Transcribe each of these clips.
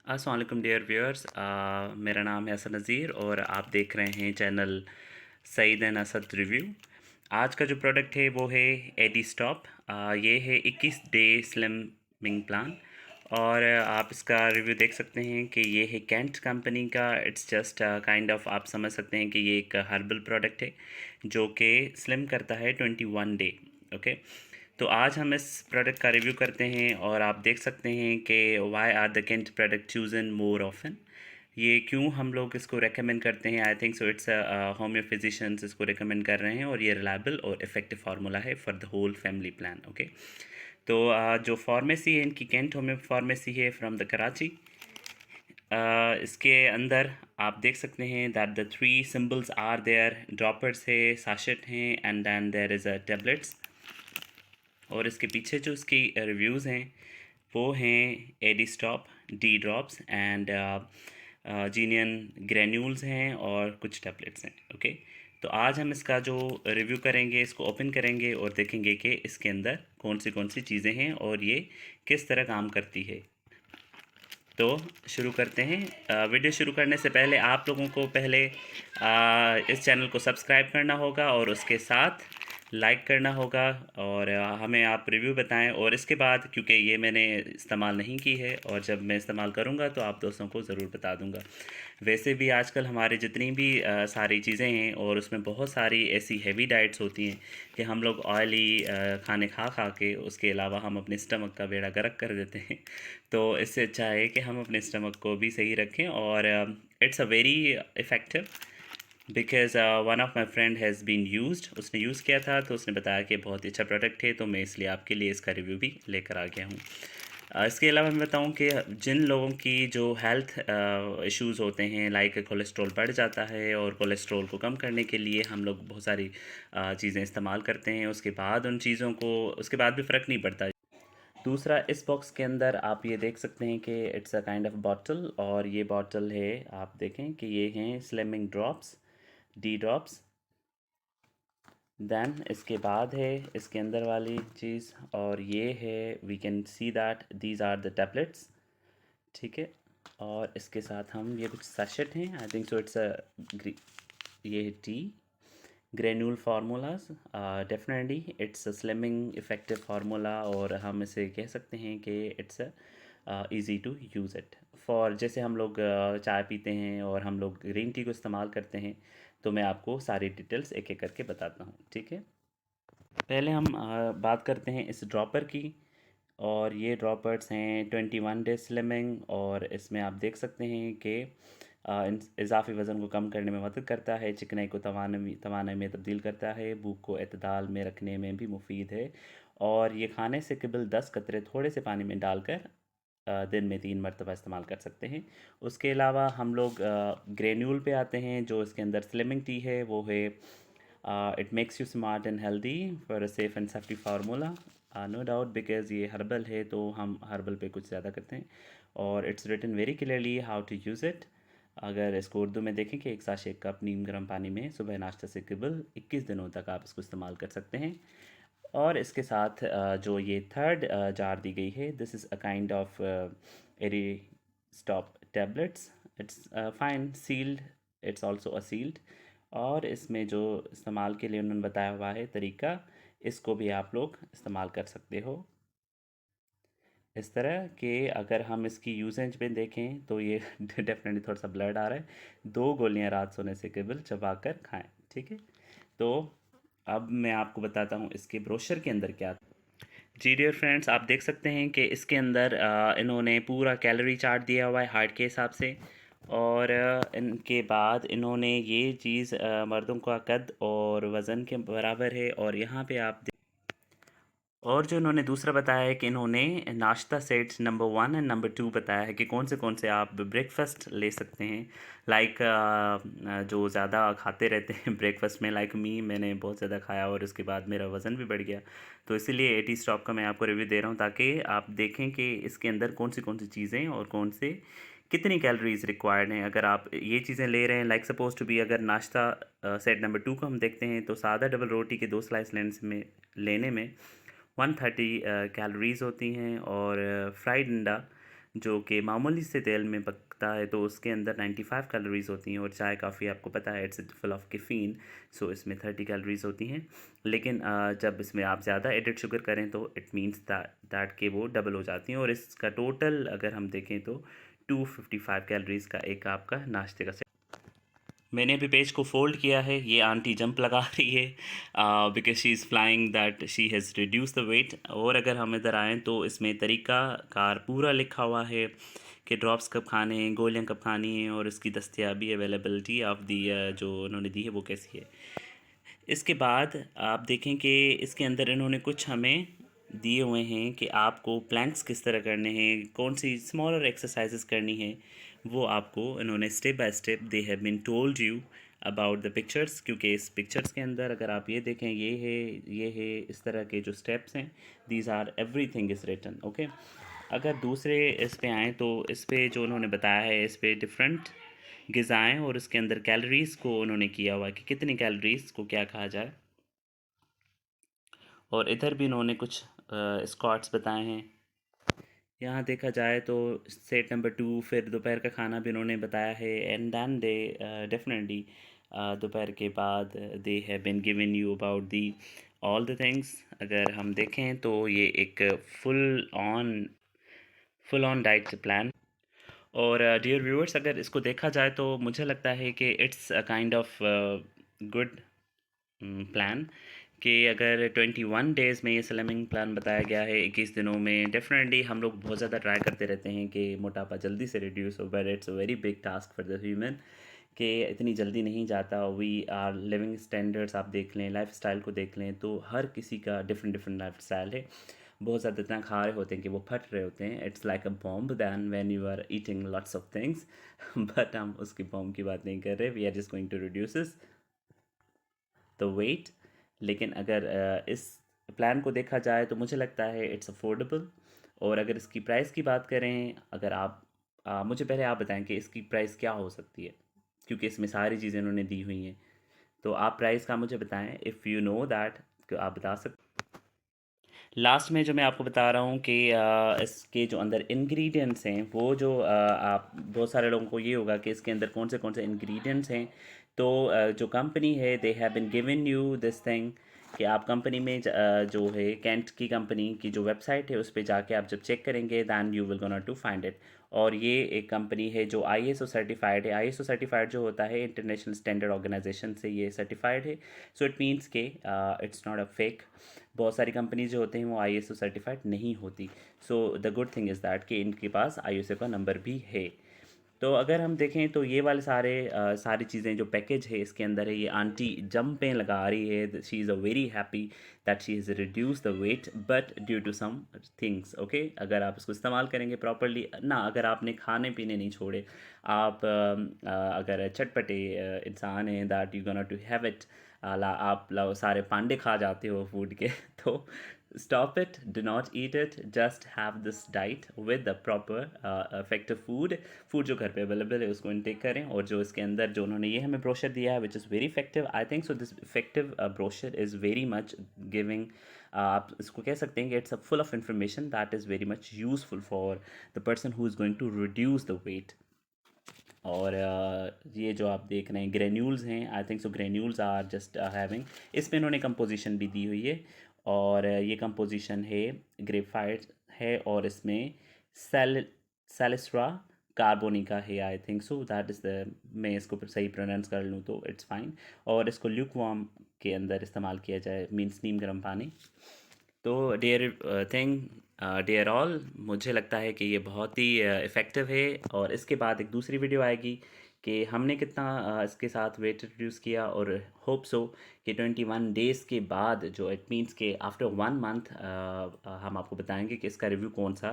अस्सलाम वालेकुम dear viewers, मेरा नाम है हसन नज़ीर और आप देख रहे हैं channel Saeed and Asad review. आज का जो प्रोडक्ट है वो है एडी स्टॉप। ये है 21 डे स्लिमिंग प्लान और आप इसका रिव्यू देख सकते हैं कि ये है कैंट कंपनी का। इट्स जस्ट काइंड ऑफ, आप समझ सकते हैं कि ये एक हर्बल प्रोडक्ट है जो कि स्लिम करता है 21 डे। ओके, तो आज हम इस प्रोडक्ट का रिव्यू करते हैं और आप देख सकते हैं कि why are the Kent product chosen more often. ये क्यों हम लोग इसको रेकमेंड करते हैं। I think so it's homeo physicians इसको रेकमेंड कर रहे हैं और ये रिलायबल और इफ़ेक्टिव फार्मूला है for the whole family plan. Okay, तो जो फार्मेसी है इनकी कैंट होम्यो फार्मेसी है फ्रॉम द कराची। इसके अंदर आप देख सकते हैं that the three symbols are there, droppers है, साशेट हैं and then there is a tablets. और इसके पीछे जो इसकी रिव्यूज़ हैं वो हैं AD stop, D drops and जीनियन ग्रेन्यूल्स हैं और कुछ टैबलेट्स हैं। ओके, तो आज हम इसका जो रिव्यू करेंगे, इसको ओपन करेंगे और देखेंगे कि इसके अंदर कौन सी चीज़ें हैं और ये किस तरह काम करती है। तो शुरू करते हैं। वीडियो शुरू करने से पहले आप लोगों को पहले इस चैनल को सब्सक्राइब करना होगा और उसके साथ लाइक करना होगा और हमें आप रिव्यू बताएं। और इसके बाद, क्योंकि ये मैंने इस्तेमाल नहीं की है और जब मैं इस्तेमाल करूँगा तो आप दोस्तों को ज़रूर बता दूँगा। वैसे भी आजकल हमारे जितनी भी सारी चीज़ें हैं और उसमें बहुत सारी ऐसी हैवी डाइट्स होती हैं कि हम लोग ऑयली खाने खा खा के उसके अलावा हम अपने स्टमक का बेड़ा गर्क कर देते हैं। तो इससे अच्छा है कि हम अपने स्टमक को भी सही रखें और it's a very effective because one of my friend has been used, उसने यूज़ किया था तो उसने बताया कि बहुत ही अच्छा प्रोडक्ट है, तो मैं इसलिए आपके लिए इसका रिव्यू भी लेकर आ गया हूँ। इसके अलावा मैं बताऊँ कि जिन लोगों की जो हेल्थ इश्यूज़ होते हैं, लाइक कोलेस्ट्रॉल बढ़ जाता है और कोलेस्ट्रॉल को कम करने के लिए हम लोग बहुत सारी चीज़ें इस्तेमाल करते हैं, उसके बाद उन चीज़ों को उसके बाद भी फ़र्क नहीं पड़ता। दूसरा, इस बॉक्स के अंदर आप ये देख सकते हैं कि it's a kind of bottle और ये बॉटल है, आप देखें कि ये हैं slimming drops, the drops. Then इसके बाद है इसके अंदर वाली चीज़ और ये है, we can see that these are the tablets. ठीक है, और इसके साथ हम ये कुछ सैशेट हैं, I think so it's a ये tea granule formulas. Definitely it's a slimming effective formula और हम इसे कह सकते हैं कि it's easy to use it for, जैसे हम लोग चाय पीते हैं और हम लोग ग्रीन टी को इस्तेमाल करते हैं। तो मैं आपको सारी डिटेल्स एक एक करके बताता हूँ। ठीक है, पहले हम बात करते हैं इस ड्रॉपर की। और ये ड्रॉपर्स हैं 21 डे स्लिमिंग और इसमें आप देख सकते हैं कि इजाफी वज़न को कम करने में मदद करता है, चिकनाई को तवानाई में तब्दील करता है, भूख को एतदाल में रखने में भी मुफीद है। और ये खाने से केवल 10 कतरे थोड़े से पानी में डालकर दिन में 3 मरतबा इस्तेमाल कर सकते हैं। उसके अलावा हम लोग ग्रेन्यूल पे आते हैं। जो इसके अंदर स्लिमिंग टी है वो है it makes you smart and healthy for a safe and safety formula. No doubt, because ये हर्बल है तो हम हर्बल पे कुछ ज़्यादा करते हैं। और it's written very clearly how to use it. अगर इसको उर्दू में देखें कि एक साशे कप नीम गर्म पानी में सुबह नाश्ता से कबल 21 दिनों तक आप इसको इस्तेमाल कर सकते हैं। और इसके साथ जो ये थर्ड जार दी गई है, this is a kind of airy stop tablets. It's fine sealed, it's also a sealed. और इसमें जो इस्तेमाल के लिए उन्होंने बताया हुआ है तरीका, इसको भी आप लोग इस्तेमाल कर सकते हो इस तरह कि अगर हम इसकी यूसेज में देखें तो ये डेफिनेटली थोड़ा सा ब्लड आ रहा है। 2 गोलियां रात सोने से कबल चबा कर खाएँ। ठीक है, तो अब मैं आपको बताता हूँ इसके ब्रोशर के अंदर क्या। जी डियर फ्रेंड्स, आप देख सकते हैं कि इसके अंदर इन्होंने पूरा कैलोरी चार्ट दिया हुआ है हार्ट के हिसाब से। और इनके बाद इन्होंने ये चीज़ मर्दों का कद और वज़न के बराबर है। और यहाँ पे आप और जो इन्होंने दूसरा बताया है कि इन्होंने नाश्ता सेट्स नंबर 1 एंड नंबर 2 बताया है कि कौन से आप ब्रेकफास्ट ले सकते हैं। लाइक जो ज़्यादा खाते रहते हैं ब्रेकफास्ट में, लाइक मी, मैंने बहुत ज़्यादा खाया और उसके बाद मेरा वज़न भी बढ़ गया। तो इसीलिए एटी स्टॉप का मैं आपको रिव्यू दे रहा हूँ ताकि आप देखें कि इसके अंदर कौन सी चीज़ें और कितनी कैलोरीज रिक्वायर्ड हैं। अगर आप ये चीज़ें ले रहे हैं, लाइक सपोज टू बी, अगर नाश्ता सेट नंबर 2 को हम देखते हैं तो सादा डबल रोटी के 2 स्लाइस लेने में 130 कैलोरीज़ होती हैं। और फ्राइड अंडा जो कि मामूली से तेल में पकता है, तो उसके अंदर 95 कैलोरीज़ होती हैं। और चाय काफ़ी आपको पता है इट्स फुल ऑफ कैफ़ीन, सो इसमें 30 कैलोरीज़ होती हैं। लेकिन जब इसमें आप ज़्यादा एडेड शुगर करें तो इट मीन्स दैट कि वो डबल हो जाती हैं। और इसका टोटल अगर हम देखें तो 255 कैलोरीज़ का एक आपका नाश्ते का। मैंने अभी पेज को फोल्ड किया है, ये आंटी जंप लगा रही है because she is flying that she has reduce the weight. और अगर हम इधर आएँ तो इसमें तरीका कार पूरा लिखा हुआ है कि ड्रॉप्स कब खाने हैं, गोलियां कब खानी हैं, और इसकी दस्तियाबी अवेलेबिलिटी ऑफ दी जो उन्होंने दी है वो कैसी है। इसके बाद आप देखें कि इसके अंदर इन्होंने कुछ हमें दिए हुए हैं कि आपको प्लैंक्स किस तरह करने हैं, कौन सी स्मॉलर एक्सरसाइजेस करनी है, वो आपको इन्होंने step by step they have been told you about the pictures. क्योंकि इस पिक्चर्स के अंदर अगर आप ये देखें, ये है इस तरह के जो स्टेप्स हैं, these are everything is written, okay. अगर दूसरे इस पे आएँ तो इस पे जो उन्होंने बताया है, इस पे डिफरेंट ग़िज़ाएँ और उसके अंदर कैलोरीज़ को उन्होंने किया हुआ है कि कितनी कैलोरीज़ को क्या कहा जाए। और इधर भी इन्होंने कुछ स्क्वाट्स बताए हैं। यहाँ देखा जाए तो सेट नंबर 2, फिर दोपहर का खाना भी उन्होंने बताया है। एंड दैन दे डेफिनेटली दोपहर के बाद they have been given you about the all the things. अगर हम देखें तो ये एक फुल ऑन डाइट प्लान। और डियर व्यूअर्स, अगर इसको देखा जाए तो मुझे लगता है कि it's a kind of good plan. कि अगर 21 डेज़ में ये स्लिमिंग प्लान बताया गया है, 21 दिनों में, डेफिनेटली हम लोग बहुत ज़्यादा ट्राई करते रहते हैं कि मोटापा जल्दी से रिड्यूस हो, but it's a very big task for the human कि इतनी जल्दी नहीं जाता। वी आर लिविंग स्टैंडर्ड्स आप देख लें, लाइफ स्टाइल को देख लें, तो हर किसी का डिफरेंट डिफरेंट लाइफ स्टाइल है। बहुत ज़्यादा इतना खा रहे होते हैं कि वो फट रहे होते हैं। It's like a bomb than when you are eating lots of things but हम उसकी बॉम्ब की बात नहीं कर रहे, we are just going to reduce the weight. लेकिन अगर इस प्लान को देखा जाए तो मुझे लगता है इट्स अफोर्डेबल। और अगर इसकी प्राइस की बात करें, अगर आप मुझे पहले आप बताएं कि इसकी प्राइस क्या हो सकती है, क्योंकि इसमें सारी चीज़ें उन्होंने दी हुई हैं। तो आप प्राइस का मुझे बताएं, इफ़ यू नो दैट, आप बता सकते। लास्ट में जो मैं आपको बता रहा हूँ कि इसके जो अंदर इंग्रेडिएंट्स हैं, वो जो आप बहुत सारे लोगों को ये होगा कि इसके अंदर कौन से इंग्रेडिएंट्स हैं। तो जो कंपनी है, they have been given you this thing कि आप कंपनी में जो है कैंट की कंपनी की जो वेबसाइट है उस पे जाके आप जब चेक करेंगे, then you will gonna to find it. और ये एक कंपनी है जो ISO सर्टिफाइड है। ISO सर्टिफाइड जो होता है, इंटरनेशनल स्टैंडर्ड ऑर्गेनाइजेशन से ये सर्टिफाइड है। सो इट मीन्स के इट्स नॉट अ फेक। बहुत सारी कंपनीज जो होते हैं वो ISO सर्टिफाइड नहीं होती। So the good thing is that कि इनके पास ISO का नंबर भी है। तो अगर हम देखें तो ये वाले सारी चीज़ें जो पैकेज है इसके अंदर है, ये आंटी जंपें लगा रही है। She is a very happy that she is reduce the weight but due to some things, okay. अगर आप इसको इस्तेमाल करेंगे प्रॉपरली ना, अगर आपने खाने पीने नहीं छोड़े, आप अगर चटपटे इंसान हैं, that you gonna to have it, आप सारे पांडे खा जाते हो फूड के तो stop it, do not eat it, just have this diet with the proper effective food जो घर पे अवेलेबल है उसको इनटेक करें। और जो इसके अंदर जो उन्होंने ये हमें ब्रोशर दिया है which is very effective, I think so this effective brochure is very much giving, आप इसको कह सकते हैं कि it's a full of information that is very much useful for the person who is going to reduce the weight. और ये जो आप देख रहे हैं ग्रेन्यूल्स हैं, I think so granules are just having, इसमें इन्होंने कंपोजिशन भी दी हुई है। और ये कंपोजिशन है ग्रेफाइट है, और इसमें सेलेस्ट्रा कार्बोनिका है, आई think so that is the, मैं इसको सही प्रोनाउंस कर लूँ तो इट्स फाइन। और इसको ल्यूक वार्म के अंदर इस्तेमाल किया जाए, मीन्स नीम गर्म पानी। तो डियर ऑल, मुझे लगता है कि ये बहुत ही इफ़ेक्टिव है। और इसके बाद एक दूसरी वीडियो आएगी कि हमने कितना इसके साथ वेट रिड्यूस किया। और होप सो कि 21 डेज़ के बाद, जो इट मीन्स के आफ्टर 1 मंथ, हम आपको बताएंगे कि इसका रिव्यू कौन सा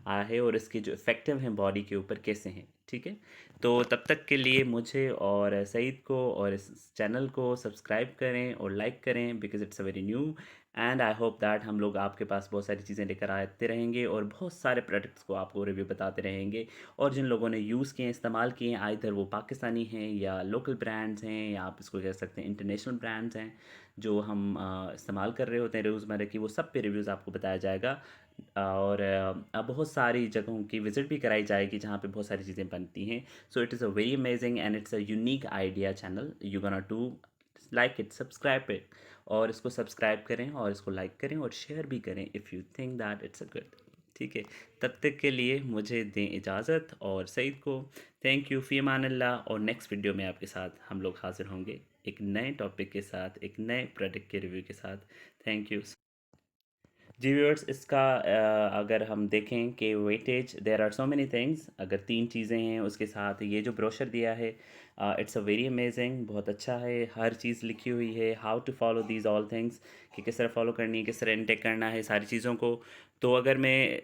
आया है और इसके जो इफ़ेक्टिव हैं बॉडी के ऊपर कैसे हैं, ठीक है। तो तब तक के लिए मुझे और सईद को और इस चैनल को सब्सक्राइब करें और लाइक करें, because it's a very new and I hope that हम लोग आपके पास बहुत सारी चीज़ें लेकर आते रहेंगे और बहुत सारे प्रोडक्ट्स को आपको रिव्यू बताते रहेंगे। और जिन लोगों ने यूज़ किए हैं, इस्तेमाल किए हैं, आइदर वो पाकिस्तानी हैं या लोकल ब्रांड्स हैं या आप इसको कह सकते हैं इंटरनेशनल ब्रांड्स हैं, जो हम इस्तेमाल कर रहे होते हैं रोज़मर्रा की, वो सब पे रिव्यूज़ आपको बताया जाएगा। और बहुत सारी जगहों की विज़िट भी कराई जाएगी जहाँ पे बहुत सारी चीज़ें बनती हैं। So it is a very amazing and it's a unique idea channel. You gonna to like it, subscribe it, और इसको सब्सक्राइब करें और इसको लाइक करें और शेयर भी करें if you think that it's a good. ठीक है, तब तक के लिए मुझे दें इजाज़त, और सईद को थैंक यू, फ़ी अमानिल्लाह। और नेक्स्ट वीडियो में आपके साथ हम लोग हाज़िर होंगे एक नए टॉपिक के साथ, एक नए प्रोडक्ट के रिव्यू के साथ। Thank you. जी व्यूअर्स, इसका अगर हम देखें कि weightage, there are so many things, अगर 3 चीज़ें हैं उसके साथ ये जो ब्रोशर दिया है, इट्स अ वेरी अमेजिंग, बहुत अच्छा है। हर चीज़ लिखी हुई है, how to follow these all things, कि किस तरह फॉलो करनी है, किस तरह इनटेक करना है सारी चीज़ों को। तो अगर मैं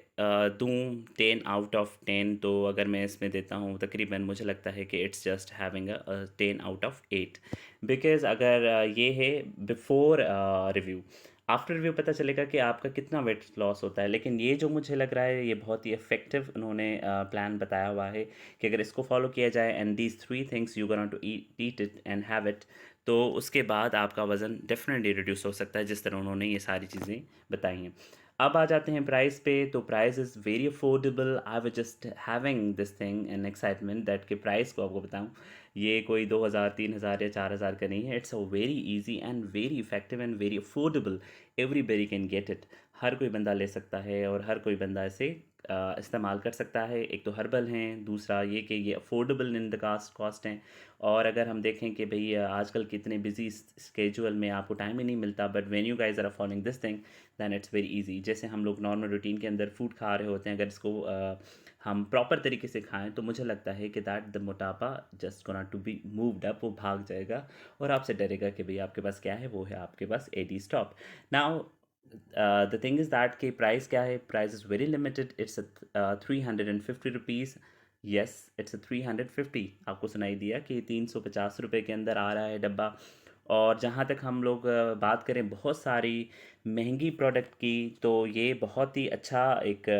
दूँ 10 आउट ऑफ 10, तो अगर मैं इसमें देता हूँ तकरीबन, मुझे लगता है कि it's just having a 10 out of 8। Because अगर ये है बिफ़ोर रिव्यू, आफ्टर रिव्यू पता चलेगा कि आपका कितना वेट लॉस होता है। लेकिन ये जो मुझे लग रहा है, ये बहुत ही इफ़ेक्टिव उन्होंने प्लान बताया हुआ है कि अगर इसको फॉलो किया जाए, and these 3 things you gonna to eat it and have it, तो उसके बाद आपका वज़न डेफ़िनेटली रिड्यूस हो सकता है, जिस तरह उन्होंने ये सारी चीज़ें बताई हैं। अब आ जाते हैं प्राइस पे, तो price is very affordable. I was just having this thing an excitement that कि प्राइस को आपको बताऊँ, ये कोई 2000, 3000 या 4000 का नहीं है। It's a very easy and very effective and very affordable. Everybody can get it, हर कोई बंदा ले सकता है और हर कोई बंदा इसे इस्तेमाल कर सकता है। एक तो हर्बल हैं, दूसरा ये कि ये अफोर्डेबल इन द कॉस्ट हैं। और अगर हम देखें कि भाई आजकल कितने बिजी स्केजुअल में आपको टाइम ही नहीं मिलता, but when you guys are following this thing, then it's very easy. जैसे हम लोग नॉर्मल रूटीन के अंदर फूड खा रहे होते हैं, अगर इसको हम प्रॉपर तरीके से खाएं, तो मुझे लगता है कि दैट द मोटापा just gonna to be moved up, वो भाग जाएगा और आपसे डरेगा कि भाई आपके पास क्या है, वो है आपके पास एडी stop. Now the thing is that कि प्राइस क्या है, price is very limited. It's 350 rupees. Yes, it's 350। आपको सुनाई दिया कि 350 रुपये के अंदर आ रहा है डब्बा। और जहाँ तक हम लोग बात करें बहुत सारी महंगी प्रोडक्ट की, तो ये बहुत ही अच्छा एक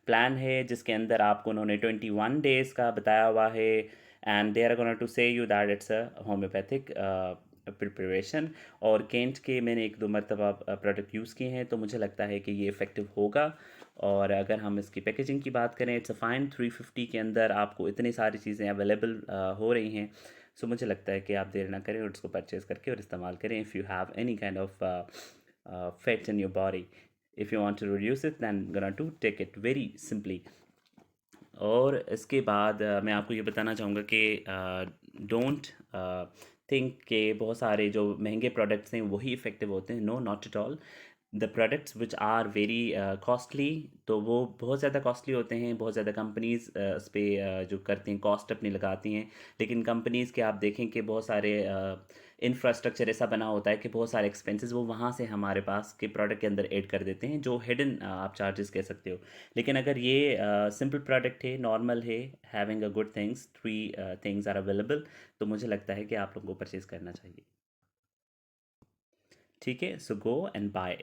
प्लान है, जिसके अंदर आपको उन्होंने 21 डेज़ का बताया हुआ है, and they are gonna to say you that it's a homeopathic preparation. और केंट के मैंने 1-2 मरतबा प्रोडक्ट यूज़ किए हैं, तो मुझे लगता है कि ये इफ़ेक्टिव होगा। और अगर हम इसकी पैकेजिंग की बात करें, इट्स अ फाइन 350 के अंदर आपको इतनी सारी चीज़ें अवेलेबल हो रही हैं। सो मुझे लगता है कि आप देर ना करें और इसको परचेज़ करके और इस्तेमाल करें। If you have any kind of fats in your body, if you want to reduce it, then gonna to take it very simply। और इसके बाद मैं आपको ये बताना चाहूँगा कि डोंट थिंक कि बहुत सारे जो महंगे प्रोडक्ट्स हैं वही इफ़ेक्टिव होते हैं। No, not at all. The products which are very costly, तो वो बहुत ज़्यादा कॉस्टली होते हैं। बहुत ज़्यादा कंपनीज़ उस पे जो करती हैं, कॉस्ट अपनी लगाती हैं। लेकिन कंपनीज़ के आप देखें कि बहुत सारे इंफ्रास्ट्रक्चर ऐसा बना होता है कि बहुत सारे एक्सपेंसेस वो वहाँ से हमारे पास के प्रोडक्ट के अंदर ऐड कर देते हैं, जो हिडन आप चार्जेस कह सकते हो। लेकिन अगर ये सिंपल प्रोडक्ट है, नॉर्मल है, having a good things, 3 things are available, तो मुझे लगता है कि आप लोगों को परचेज़ करना चाहिए। ठीक है, सो गो एंड बाय।